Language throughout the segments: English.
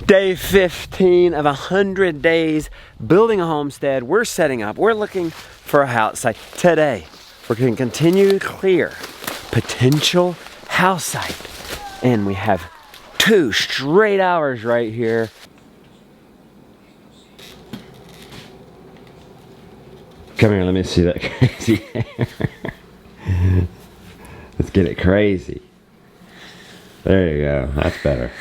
Day 15 of 100 days building a homestead. We're setting up. We're looking for a house site. Today, we're going to continue to clear potential house site. And we have 2 straight hours right here. Come here, let me see that crazy hair. Let's get it crazy. There you go, that's better.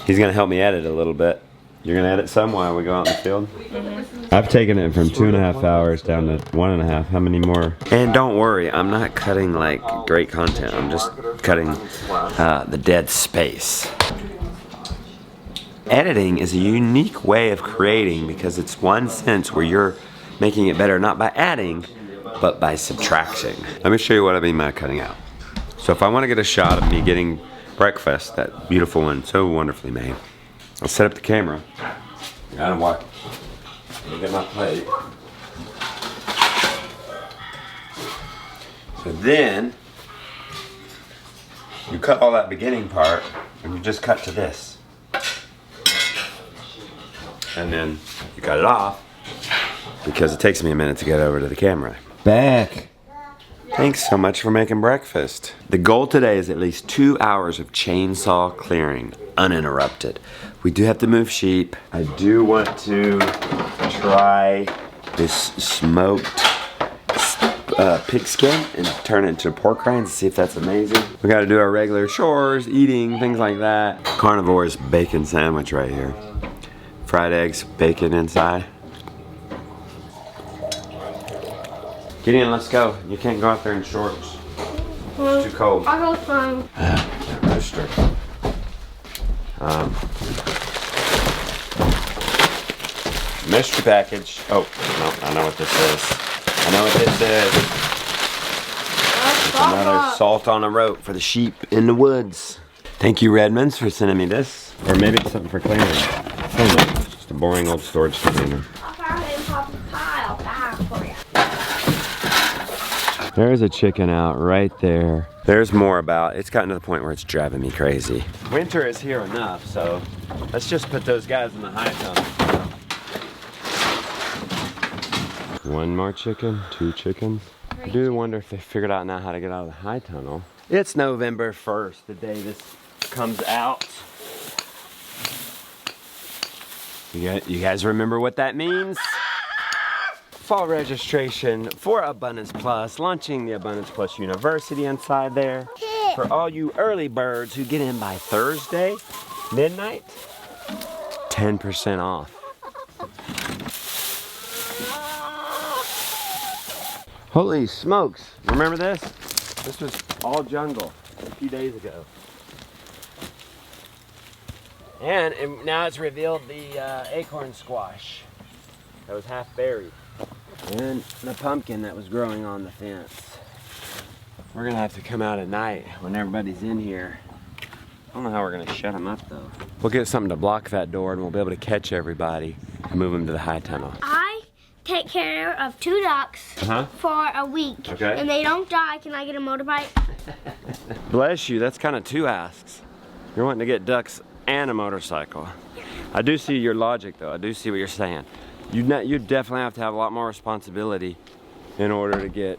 He's gonna help me edit a little bit. You're gonna edit some while we go out in the field? Mm-hmm. I've taken it from 2.5 hours down to 1.5. How many more? And don't worry, I'm not cutting like great content. I'm just cutting the dead space. Editing is a unique way of creating because it's one sense where you're making it better not by adding, but by subtracting. Let me show you what I mean by cutting out. So if I want to get a shot of me getting breakfast, that beautiful one, so wonderfully made, I'll set up the camera. Gotta walk. Look at my plate. So then, you cut all that beginning part, and you just cut to this. And then you cut it off, because it takes me a minute to get over to the camera. Back. Thanks so much for making breakfast. The goal today is at least 2 hours of chainsaw clearing, uninterrupted. We do have to move sheep. I do want to try this smoked pig skin and turn it into pork rinds and see if that's amazing. We gotta do our regular chores, eating, things like that. Carnivore's bacon sandwich right here. Fried eggs, bacon inside. Gideon, let's go. You can't go out there in shorts. It's too cold. I'll go fine. Roaster. Mystery package. Oh, no, I know what this is. I know what this is. It's another salt on a rope for the sheep in the woods. Thank you, Redmonds, for sending me this. Or maybe it's something for cleaning. Just a boring old storage container. There's a chicken out right there. There's more about. It's gotten to the point where it's driving me crazy. Winter is here enough, so let's just put those guys in the high tunnel. 1 more chicken, 2 chickens. I do wonder if they figured out now how to get out of the high tunnel. It's November 1st, the day this comes out. You guys remember what that means? Fall registration for Abundance Plus, launching the Abundance Plus University inside there. For all you early birds who get in by Thursday, midnight, 10% off. Holy smokes, remember this? This was all jungle a few days ago. And now it's revealed the acorn squash that was half buried. And the pumpkin that was growing on the fence. We're gonna have to come out at night when everybody's in here. I don't know how we're gonna shut them up though. We'll get something to block that door and we'll be able to catch everybody and move them to the high tunnel. I take care of 2 ducks for a week. Okay. And they don't die. Can I get a motorbike? Bless you, that's kind of 2 asks. You're wanting to get ducks and a motorcycle. I do see your logic though. I do see what you're saying. You definitely have to have a lot more responsibility in order to get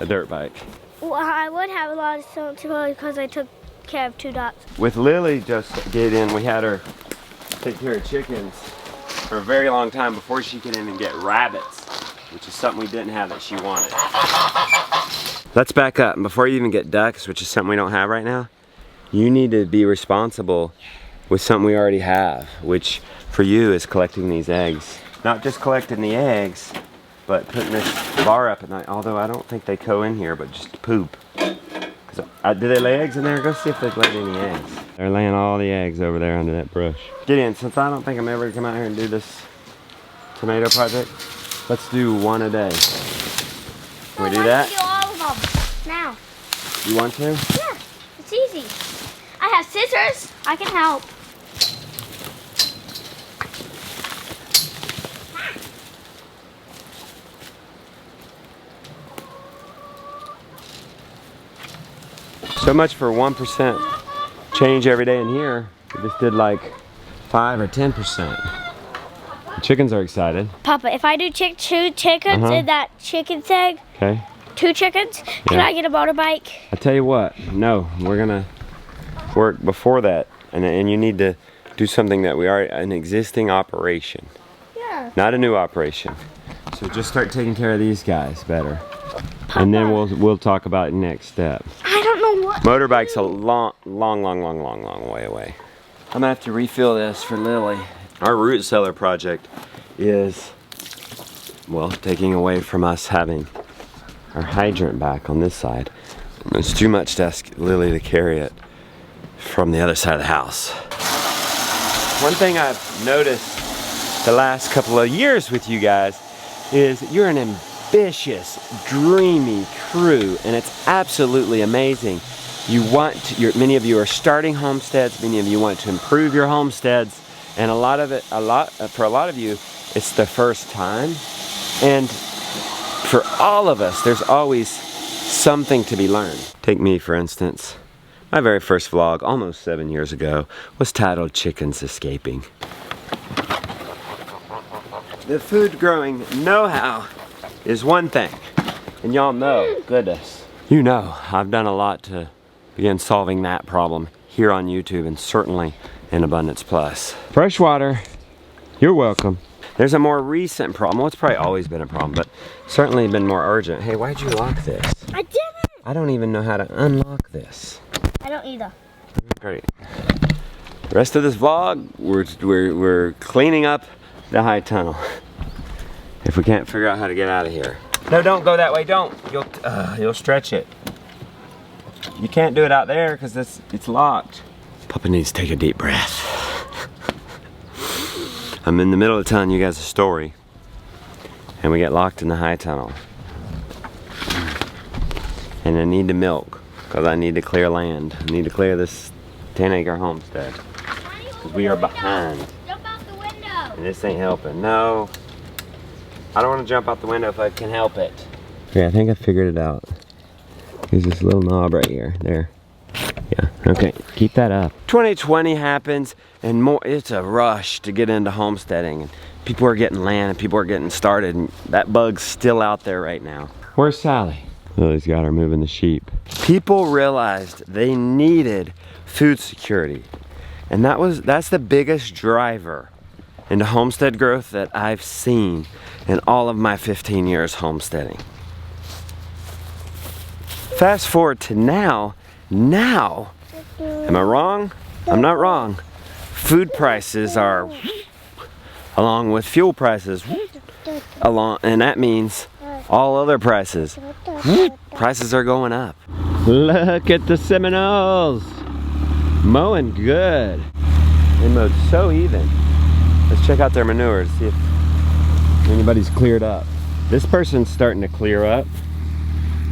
a dirt bike. Well, I would have a lot of responsibility because I took care of 2 ducks. With Lily just get in, we had her take care of chickens for a very long time before she could even get rabbits, which is something we didn't have that she wanted. Let's back up. Before you even get ducks, which is something we don't have right now, you need to be responsible with something we already have, which for you is collecting these eggs. Not just collecting the eggs, but putting this bar up at night. Although I don't think they go in here, but just poop. Do they lay eggs in there? Go see if they've laid any eggs. They're laying all the eggs over there under that brush. Gideon, since I don't think I'm ever gonna come out here and do this tomato project, let's do 1 a day. Can we do that? Do all of them now. You want to? Yeah, it's easy. I have scissors. I can help. So much for 1% change every day in here. We just did like 5 or 10%. The chickens are excited. Papa, if I do two chickens in that chicken egg, Okay. 2 chickens, can I get a motorbike? I tell you what, no, we're gonna work before that, and you need to do something that we are an existing operation, Yeah. not a new operation. So just start taking care of these guys better, and then we'll talk about next step. I don't know what. Motorbike's a long way away. I'm gonna have to refill this for Lily. Our root cellar project is, well, taking away from us having our hydrant back on this side. It's too much to ask Lily to carry it from the other side of the house. One thing I've noticed the last couple of years with you guys is you're an ambitious, dreamy crew, and it's absolutely amazing. Many of you are starting homesteads, many of you want to improve your homesteads, and for a lot of you, it's the first time. And for all of us, there's always something to be learned. Take me, for instance. My very first vlog, almost 7 years ago, was titled Chickens Escaping. The food growing know-how is one thing, and y'all know, goodness, you know, I've done a lot to begin solving that problem here on YouTube, and certainly in Abundance Plus. Freshwater, you're welcome. There's a more recent problem. Well, it's probably always been a problem, but certainly been more urgent. Hey, why'd you lock this? I didn't. I don't even know how to unlock this. I don't either. Great. The rest of this vlog, we're cleaning up the high tunnel. If we can't figure out how to get out of here. No, don't go that way. Don't. You'll stretch it. You can't do it out there because it's locked. Papa needs to take a deep breath. I'm in the middle of telling you guys a story, and we get locked in the high tunnel. And I need to milk, because I need to clear land. I need to clear this 10-acre homestead, because we are behind. Jump out the window. And this ain't helping. No, I don't want to jump out the window if I can help it. Okay, I think I figured it out. There's this little knob right here. There. Yeah, okay, keep that up. 2020 happens, and it's a rush to get into homesteading. And people are getting land, and people are getting started, and that bug's still out there right now. Where's Sally? Lily's got her moving the sheep. People realized they needed food security, and that's the biggest driver into homestead growth that I've seen in all of my 15 years homesteading. Fast forward to now, am I wrong? I'm not wrong. Food prices are, along with fuel prices, and that means all other prices. Prices are going up. Look at the Seminoles. Mowing good. They mowed so even. Let's check out their manure to see if anybody's cleared up. This person's starting to clear up.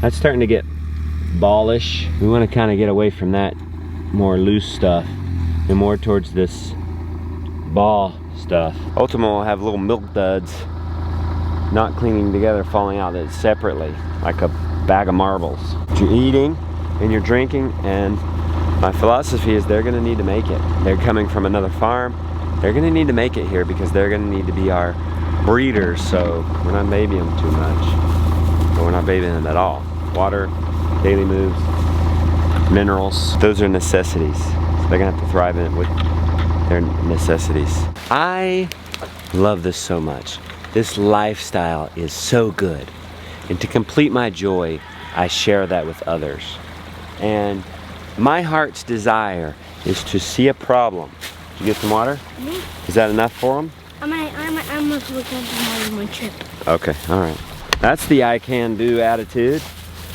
That's starting to get ballish. We want to kind of get away from that more loose stuff and more towards this ball stuff. Ultimately, we'll have little milk duds not cleaning together, falling out separately like a bag of marbles. You're eating and you're drinking, and my philosophy is they're going to need to make it. They're coming from another farm. They're going to need to make it here because they're going to need to be our breeders. So we're not babying them too much, or we're not babying them at all. Water, daily moves, minerals, those are necessities. So they're gonna have to thrive in it with their necessities. I love this so much. This lifestyle is so good. And to complete my joy, I share that with others. And my heart's desire is to see a problem. Did you get some water? Mm-hmm. Is that enough for them? I'm gonna look at my trip. Okay, all right. That's the I can do attitude.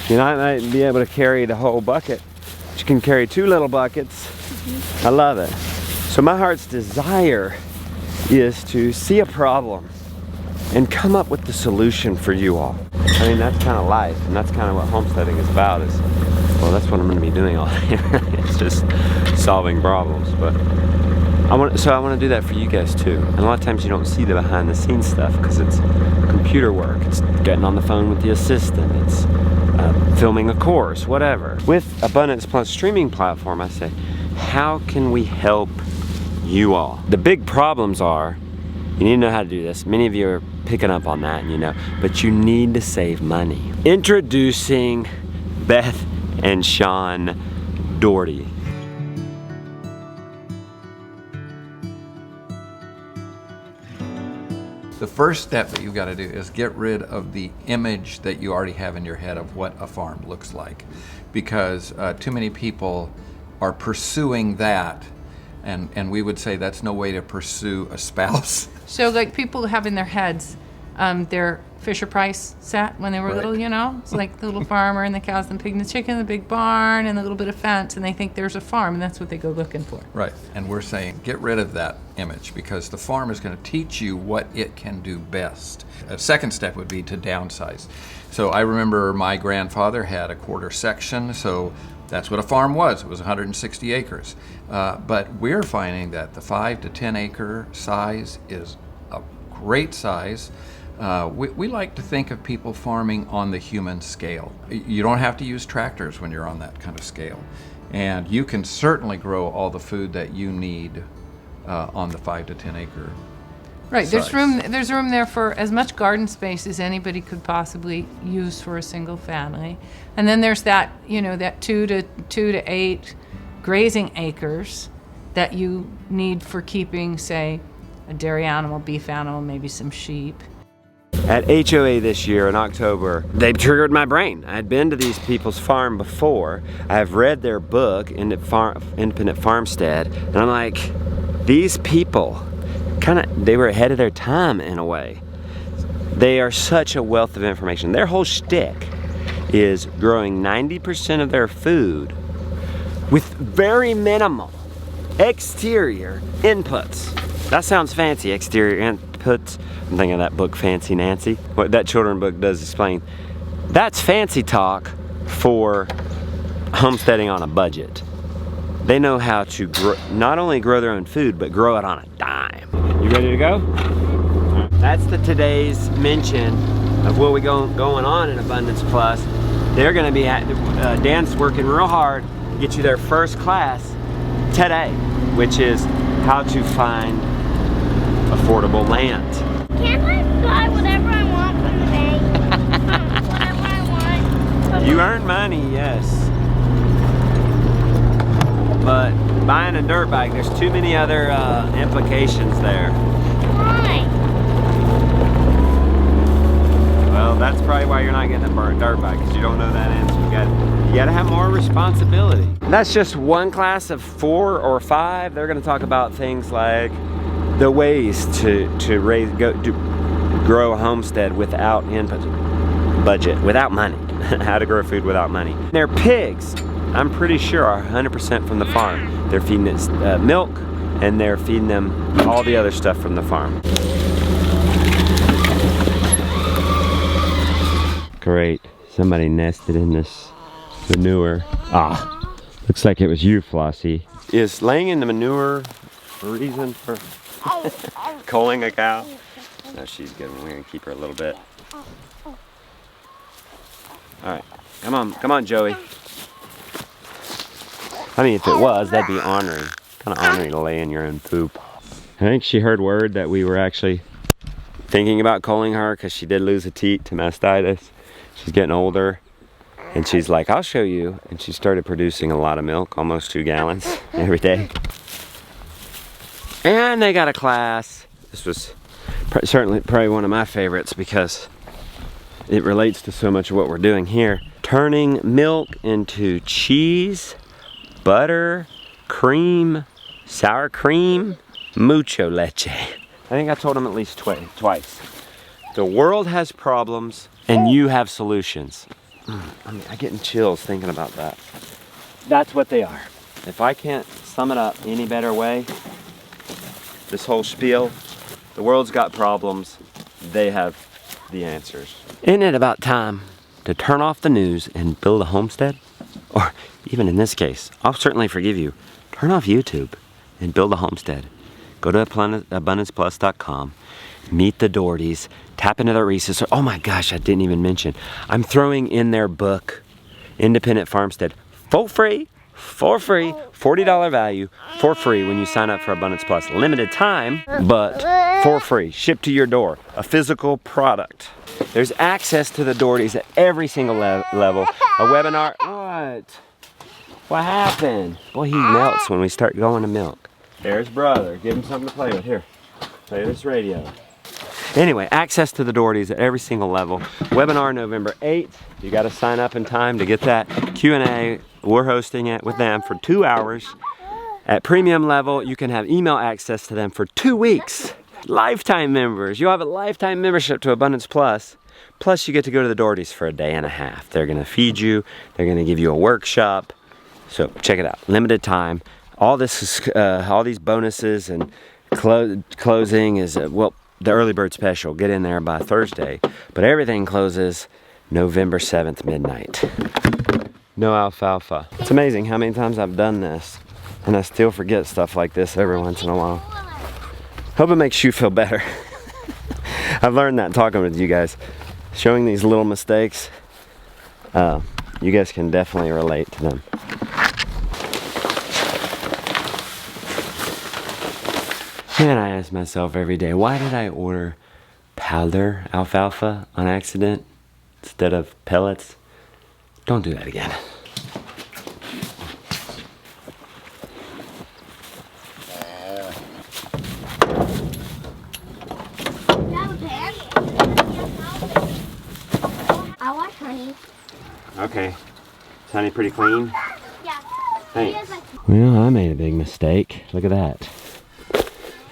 You know, I might be able to carry the whole bucket, but you can carry 2 little buckets. Mm-hmm. I love it. So my heart's desire is to see a problem and come up with the solution for you all. I mean, that's kind of life, and that's kind of what homesteading is about. Well, that's what I'm going to be doing all day. It's just solving problems. But I want to do that for you guys too. And a lot of times you don't see the behind-the-scenes stuff because it's computer work. It's getting on the phone with the assistant. It's filming a course, whatever. With Abundance Plus streaming platform, I say, how can we help you all. The big problems are, you need to know how to do this. Many of you are picking up on that, but you need to save money. Introducing Beth and Sean Doherty. The first step that you've got to do is get rid of the image that you already have in your head of what a farm looks like, because too many people are pursuing that, and we would say that's no way to pursue a spouse. So like people have in their heads their Fisher-Price set when they were Right. little, it's like the little farmer and the cows and the pig and the chicken, the big barn and the little bit of fence, and they think there's a farm, and that's what they go looking for. Right, and we're saying get rid of that image, because the farm is going to teach you what it can do best. A second step would be to downsize. So I remember my grandfather had a quarter section, so that's what a farm was. It was 160 acres. But we're finding that the 5 to 10 acre size is a great size. We like to think of people farming on the human scale. You don't have to use tractors when you're on that kind of scale. And you can certainly grow all the food that you need on the 5 to 10 acre Right, size. there's room there for as much garden space as anybody could possibly use for a single family. And then there's that, that 2 to 8 grazing acres that you need for keeping, say, a dairy animal, beef animal, maybe some sheep. At HOA this year in October, they triggered my brain. I had been to these people's farm before. I've read their book, Independent Farmstead, and I'm like, these people, they were ahead of their time in a way. They are such a wealth of information. Their whole shtick is growing 90% of their food with very minimal exterior inputs. That sounds fancy, exterior inputs. I'm thinking of that book, Fancy Nancy. What that children's book does explain. That's fancy talk for homesteading on a budget. They know how to not only grow their own food, but grow it on a dime. You ready to go? That's today's mention of what we going on in Abundance Plus. They're gonna be Dan's working real hard to get you their first class today, which is how to find affordable land. Can't I buy whatever I want from the bank? Whatever I want. You earn money, yes. But buying a dirt bike, there's too many other implications there. Why? Well, that's probably why you're not getting a dirt bike, because you don't know that answer. You gotta have more responsibility. That's just one class of 4 or 5. They're gonna talk about things like the ways to grow a homestead without budget, without money. How to grow food without money. Their pigs, I'm pretty sure, are 100% from the farm. They're feeding it milk, and they're feeding them all the other stuff from the farm. Great, somebody nested in this manure. Looks like it was you, Flossie. Is laying in the manure a reason for culling a cow? No, she's good. We're gonna keep her a little bit. All right, come on, Joey. I mean, if it was, that'd be honoring. Kind of honoring to lay in your own poop. I think she heard word that we were actually thinking about culling her because she did lose a teat to mastitis. She's getting older, and she's like, I'll show you. And she started producing a lot of milk, almost 2 gallons every day. And they got a class. This was probably one of my favorites because it relates to so much of what we're doing here. Turning milk into cheese, butter, cream, sour cream, mucho leche. I think I told them at least twice. The world has problems and you have solutions. I'm getting chills thinking about that. That's what they are. If I can't sum it up any better way, this whole spiel, the world's got problems, they have the answers. Isn't it about time to turn off the news and build a homestead? Or even in this case, I'll certainly forgive you. Turn off YouTube and build a homestead. Go to abundanceplus.com, meet the Dohertys, tap into their resources. Oh my gosh, I didn't even mention. I'm throwing in their book, Independent Farmstead, for free for free, $40 value for free when you sign up for Abundance Plus. Limited time, but for free. Shipped to your door. A physical product. There's access to the Dohertys at every single level. A webinar. What? What happened? Boy, he melts when we start going to milk. There's brother. Give him something to play with. Here, play this radio. Anyway, access to the Dohertys at every single level. Webinar November 8th. You got to sign up in time to get that Q&A. We're hosting it with them for 2 hours. At premium level, you can have email access to them for 2 weeks. Lifetime members. You'll have a lifetime membership to Abundance Plus. Plus, you get to go to the Dohertys for a day and a half. They're going to feed you. They're going to give you a workshop. So check it out. Limited time. All this is, all these bonuses and closing is well, the early bird special. Get in there by Thursday. But everything closes November 7th midnight. No alfalfa. It's amazing how many times I've done this, and I still forget stuff like this every once in a while. Hope it makes you feel better. I've learned that talking with you guys. Showing these little mistakes, you guys can definitely relate to them. And I ask myself every day, why did I order powder alfalfa on accident instead of pellets? Don't do that again. I want honey. Okay. Is honey pretty clean? Yeah. Thanks. Well, I made a big mistake. Look at that.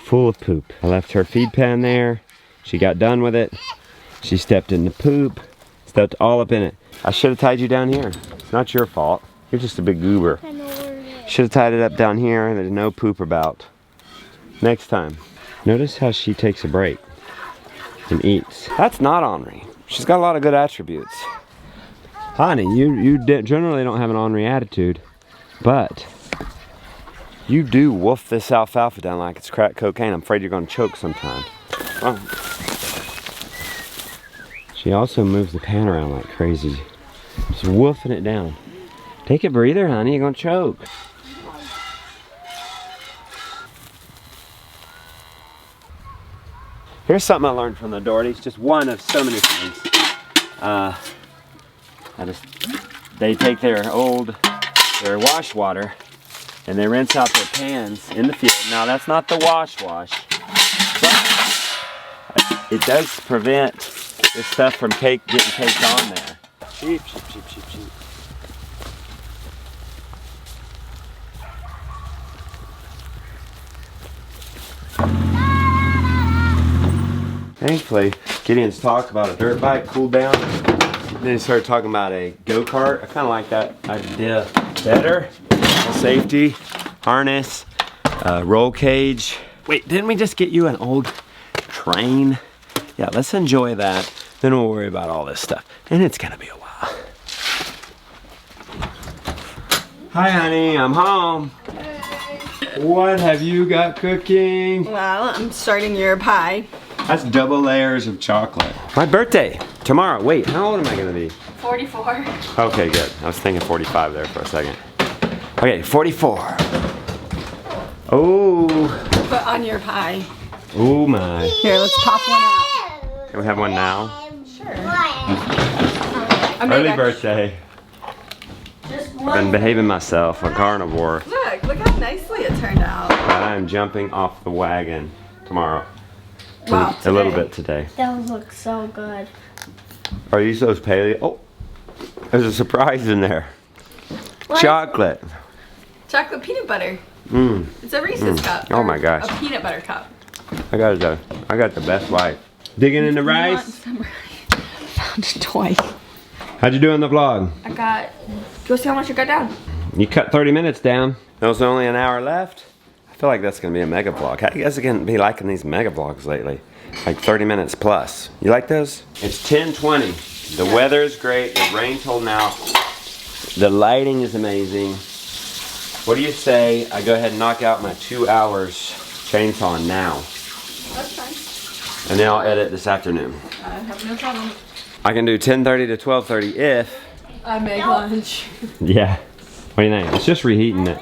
Full of poop. I left her feed pan there. She got done with it. She stepped in the poop. Stepped all up in it. I should have tied you down here. It's not your fault. You're just a big goober. I know where it is. Should have tied it up down here. There's no poop about. Next time. Notice how she takes a break and eats. That's not ornery. She's got a lot of good attributes. Honey, you generally don't have an ornery attitude, but you do wolf this alfalfa down like it's crack cocaine. I'm afraid you're going to choke sometime. Oh. She also moves the pan around like crazy. Just wolfing it down. Take a breather, honey. You're going to choke. Here's something I learned from the Dohertys. Just one of so many things. They take their wash water and they rinse out their pans in the field. Now that's not the wash, but it does prevent this stuff from getting caked on there. Sheep, sheep, sheep, sheep, sheep. Thankfully, Gideon's talk about a dirt bike cooled down. Then he started talking about a go-kart. I kind of like that idea better. Safety, harness, roll cage. Wait, didn't we just get you an old train? Yeah, let's enjoy that. Then we'll worry about all this stuff. And it's gonna be a while. Hi, honey, I'm home. What have you got cooking? Well, I'm starting your pie. That's double layers of chocolate. My birthday, tomorrow. Wait, how old am I gonna be? 44. Okay, good. I was thinking 45 there for a second. Okay, 44. Oh. Put on your pie. Oh my. Here, let's pop one out. Can we have one now? Sure. Early birthday. Just I've been behaving myself, a carnivore. Look how nicely it turned out. But I am jumping off the wagon tomorrow. Wow, A little bit today. That would look so good. Are these those paleo? Oh, there's a surprise in there. What? Chocolate. Chocolate peanut butter. Mmm. It's a Reese's cup. Oh my gosh. A peanut butter cup. I got the best life. Digging in the rice. Found a toy. How'd you do on the vlog? I got. Go see how much I got down. You cut 30 minutes down. There's only an hour left. I feel like that's gonna be a mega vlog. How do you guys gonna be liking these mega vlogs lately? Like 30 minutes plus. You like those? It's 10:20. The weather is great. The rain's holding out. The lighting is amazing. What do you say I go ahead and knock out my 2 hours chainsaw now? That's fine. And then I'll edit this afternoon. I have no problem. I can do 10:30 to 12:30 if... I make lunch. Yeah. What do you think? It's just reheating it.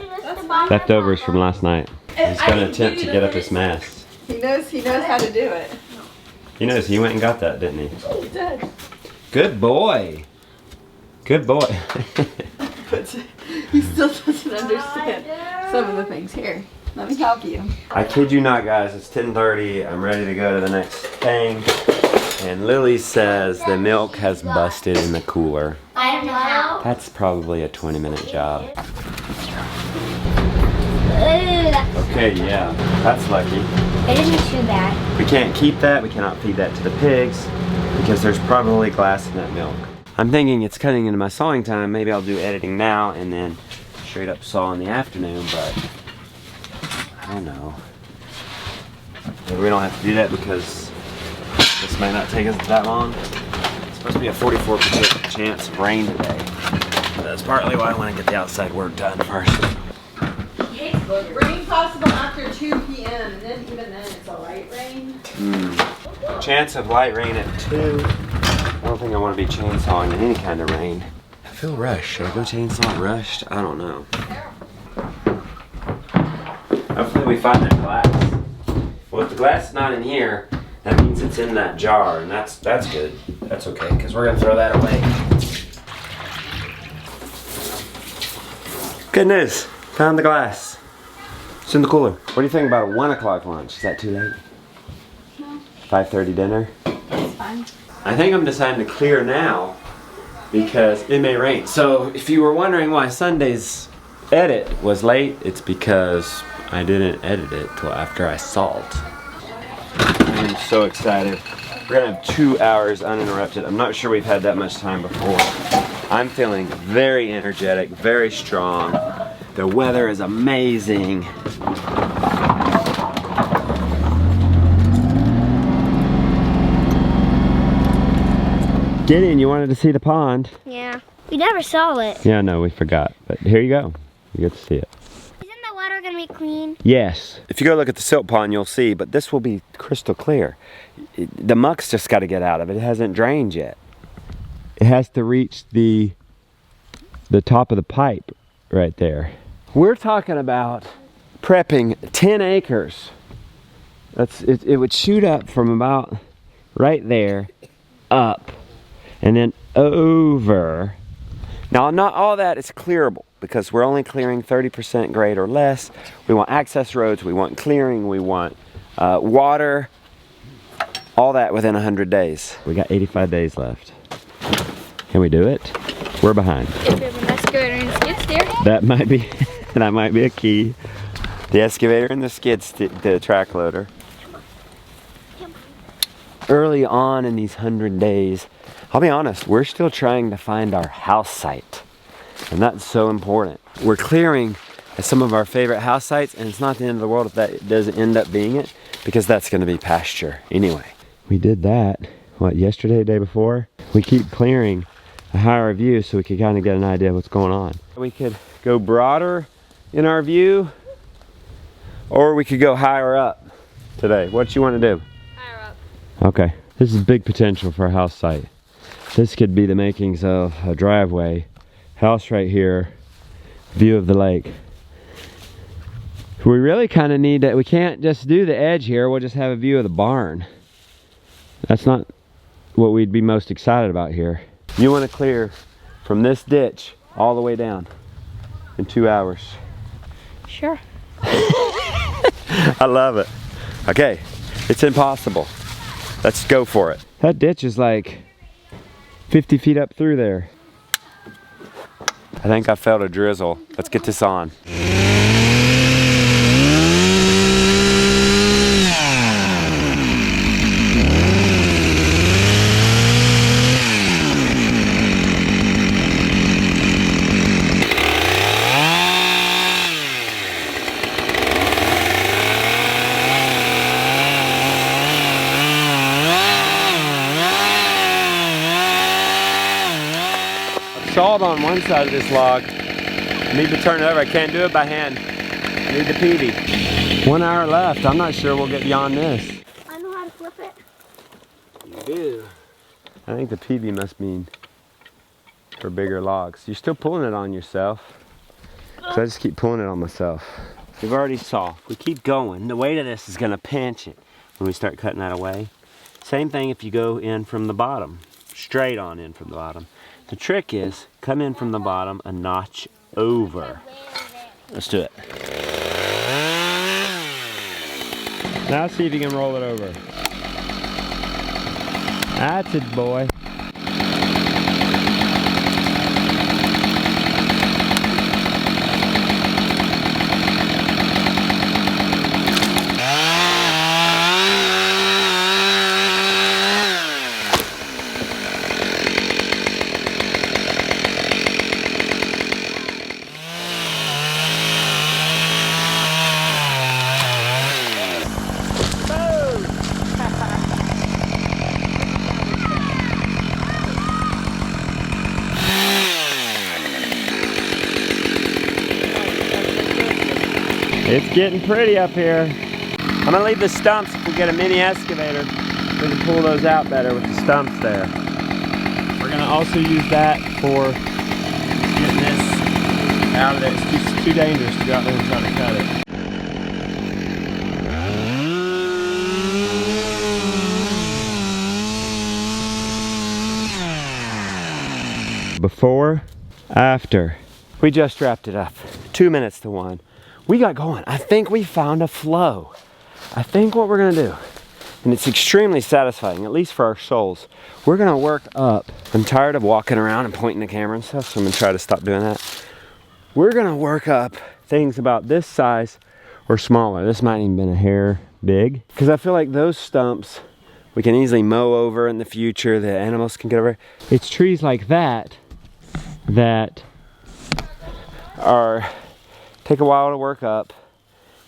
Leftovers from last night. He's gonna attempt to get up his mast. He knows how to do it. He knows, he went and got that, didn't he? He did. Good boy. Good boy. But he still doesn't understand some of the things. Here, let me help you. I kid you not, guys. It's 10:30. I'm ready to go to the next thing. And Lily says the milk has busted in the cooler. I don't know how. That's probably a 20-minute job. Ugh, Okay, yeah. That's lucky. it isn't too bad. We can't keep that. We cannot feed that to the pigs because there's probably glass in that milk. I'm thinking it's cutting into my sawing time. Maybe I'll do editing now and then straight up saw in the afternoon, but I don't know. Maybe we don't have to do that because this may not take us that long. It's supposed to be a 44% chance of rain today. That's partly why I want to get the outside work done first. Rain possible after 2 p.m. and then even then it's a light rain. Chance of light rain at 2. I don't think I want to be chainsawing in any kind of rain. I feel rushed. Should I go chainsaw rushed? I don't know. Hopefully we find that glass. Well, if the glass is not in here, that means it's in that jar, and that's good. That's okay, because we're gonna throw that away. Good news. Found the glass. It's in the cooler. What do you think about a 1 o'clock lunch? Is that too late? No. 5:30 dinner? That's fine. I think I'm deciding to clear now because it may rain. So if you were wondering why Sunday's edit was late, it's because I didn't edit it till after I salt. I'm so excited. We're gonna have 2 hours uninterrupted. I'm not sure we've had that much time before. I'm feeling very energetic, very strong. The weather is amazing. Gideon, you wanted to see the pond. Yeah. We never saw it. Yeah, no, we forgot. But here you go. You get to see it. Isn't the water gonna be clean? Yes. If you go look at the silt pond, you'll see, but this will be crystal clear. The muck's just got to get out of it. It hasn't drained yet. It has to reach the top of the pipe right there. We're talking about prepping 10 acres. It would shoot up from about right there up and then over. Now, not all that is clearable because we're only clearing 30% grade or less. We want access roads, we want clearing, we want water, all that within 100 days. We got 85 days left. Can we do it? We're behind. If we have an excavator and skid steer. That might be a key. The excavator and the the track loader. Early on in these 100 days, I'll be honest, we're still trying to find our house site. And that's so important. We're clearing at some of our favorite house sites, and it's not the end of the world if that doesn't end up being it, because that's gonna be pasture anyway. We did that, what, yesterday, the day before? We keep clearing a higher view so we can kind of get an idea of what's going on. We could go broader in our view, or we could go higher up today. What you want to do? Higher up. Okay, this is big potential for a house site. This could be the makings of a driveway, house right here, view of the lake. We really kind of need that. We can't just do the edge here, we'll just have a view of the barn. That's not what we'd be most excited about here. You want to clear from this ditch all the way down in 2 hours. Sure. I love it. Okay, it's impossible. Let's go for it. That ditch is like 50 feet up through there. I think I felt a drizzle. Let's get this on. Sawed on one side of this log. Need to turn it over. I can't do it by hand. Need the peavy. 1 hour left. I'm not sure we'll get beyond this. I know how to flip it. You do. I think the peavy must mean for bigger logs. You're still pulling it on yourself. So I just keep pulling it on myself. We've already saw. We keep going. The weight of this is gonna pinch it when we start cutting that away. Same thing if you go in from the bottom. Straight on in from the bottom. The trick is, come in from the bottom a notch over. Let's do it. Now see if you can roll it over. That's it, boy. It's getting pretty up here. I'm gonna leave the stumps. If we get a mini excavator, we can pull those out better with the stumps there. We're gonna also use that for getting this out of there. It's too dangerous to go out there and try to cut it. Before, after. We just wrapped it up. 2 minutes to 1. We got going. I think we found a flow. I think what we're gonna do, and it's extremely satisfying, at least for our souls, we're gonna work up. I'm tired of walking around and pointing the camera and stuff, so I'm gonna try to stop doing that. We're gonna work up things about this size or smaller. This might even been a hair big, because I feel like those stumps we can easily mow over in the future. The animals can get over. It's trees like that that are take a while to work up,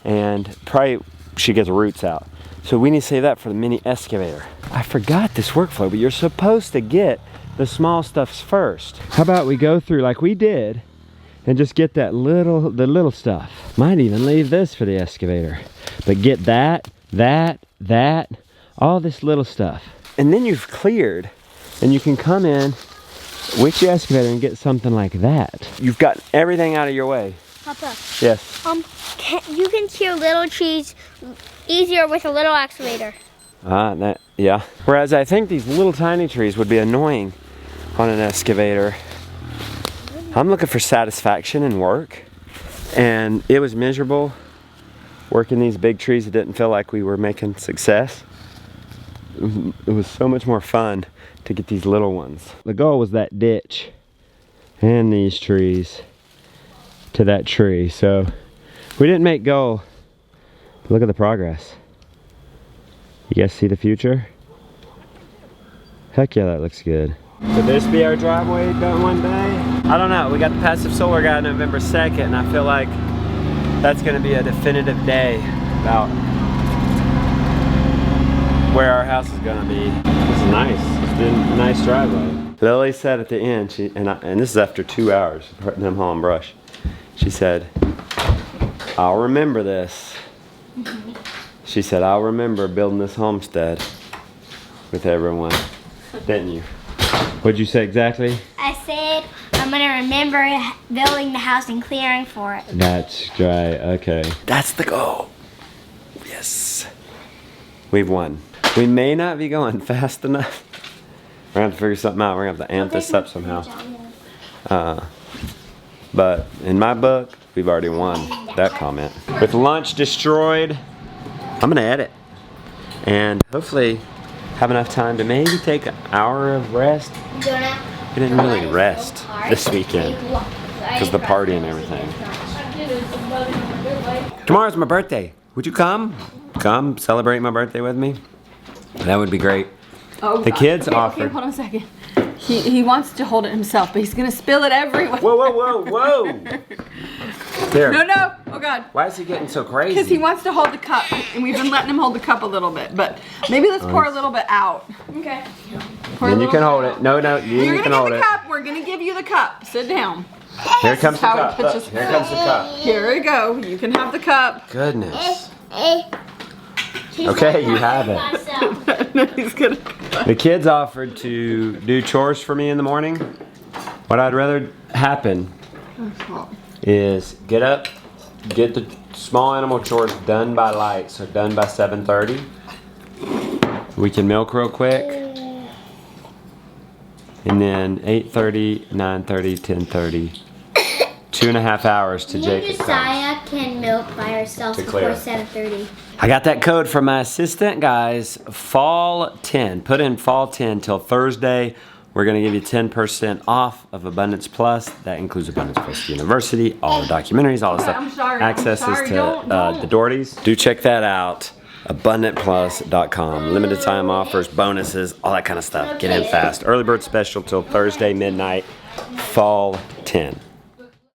and probably should get the roots out. So we need to save that for the mini excavator. I forgot this workflow, but you're supposed to get the small stuffs first. How about we go through like we did and just get the little stuff. Might even leave this for the excavator. But get that, all this little stuff. And then you've cleared, and you can come in with your excavator and get something like that. You've got everything out of your way. Papa. Yes. You can clear little trees easier with a little excavator. Yeah. Whereas I think these little tiny trees would be annoying on an excavator. I'm looking for satisfaction in work, and it was miserable working these big trees. It didn't feel like we were making success. It was so much more fun to get these little ones. The goal was that ditch and these trees to that tree. So we didn't make goal. Look at the progress. You guys see the future? Heck yeah, that looks good. Could this be our driveway done one day? I don't know. We got the passive solar guy November 2nd, and I feel like that's gonna be a definitive day about where our house is gonna be. This is nice. It's been a nice driveway. Lily said at the end, and this is after 2 hours of them hauling brush. She said, "I'll remember this." She said, "I'll remember building this homestead with everyone." Didn't you? What'd you say exactly? I said I'm gonna remember building the house and clearing for it. That's right. Okay. That's the goal. Yes. We've won. We may not be going fast enough. We're gonna have to figure something out. We're gonna have to amp this up somehow. But in my book, we've already won that comment. With lunch destroyed, I'm gonna edit and hopefully have enough time to maybe take an hour of rest. We didn't really rest this weekend because of the party and everything. Tomorrow's my birthday. Would you come? Come celebrate my birthday with me? That would be great. Oh, the kids okay, offered. Okay, hold on a second. He wants to hold it himself, but he's gonna spill it everywhere. Whoa, whoa, whoa, whoa! Here. No. Oh God. Why is he getting so crazy? Because he wants to hold the cup, and we've been letting him hold the cup a little bit, but maybe let's pour a little bit out. Okay. Then you can hold it. No, you can hold it. You're gonna get the cup. We're gonna give you the cup. Sit down. Here comes the cup. Look, Here comes the cup. Here we go. You can have the cup. Goodness. Okay, you have it. No, he's gonna. The kids offered to do chores for me in the morning. What I'd rather happen is get up, get the small animal chores done by light, so done by 7:30. We can milk real quick. And then 8:30, 9:30, 10:30. 2.5 hours to Jacob comes. Josiah can milk by herself To before clear. 7:30. I got that code from my assistant, guys. Fall 10. Put in fall 10 till Thursday. We're going to give you 10% off of Abundance Plus. That includes Abundance Plus University, all the documentaries, all the stuff. I'm sorry, Accesses to don't. the Dohertys. Do check that out. AbundantPlus.com. Limited time offers, bonuses, all that kind of stuff. Get in fast. Early bird special till Thursday midnight. Fall 10.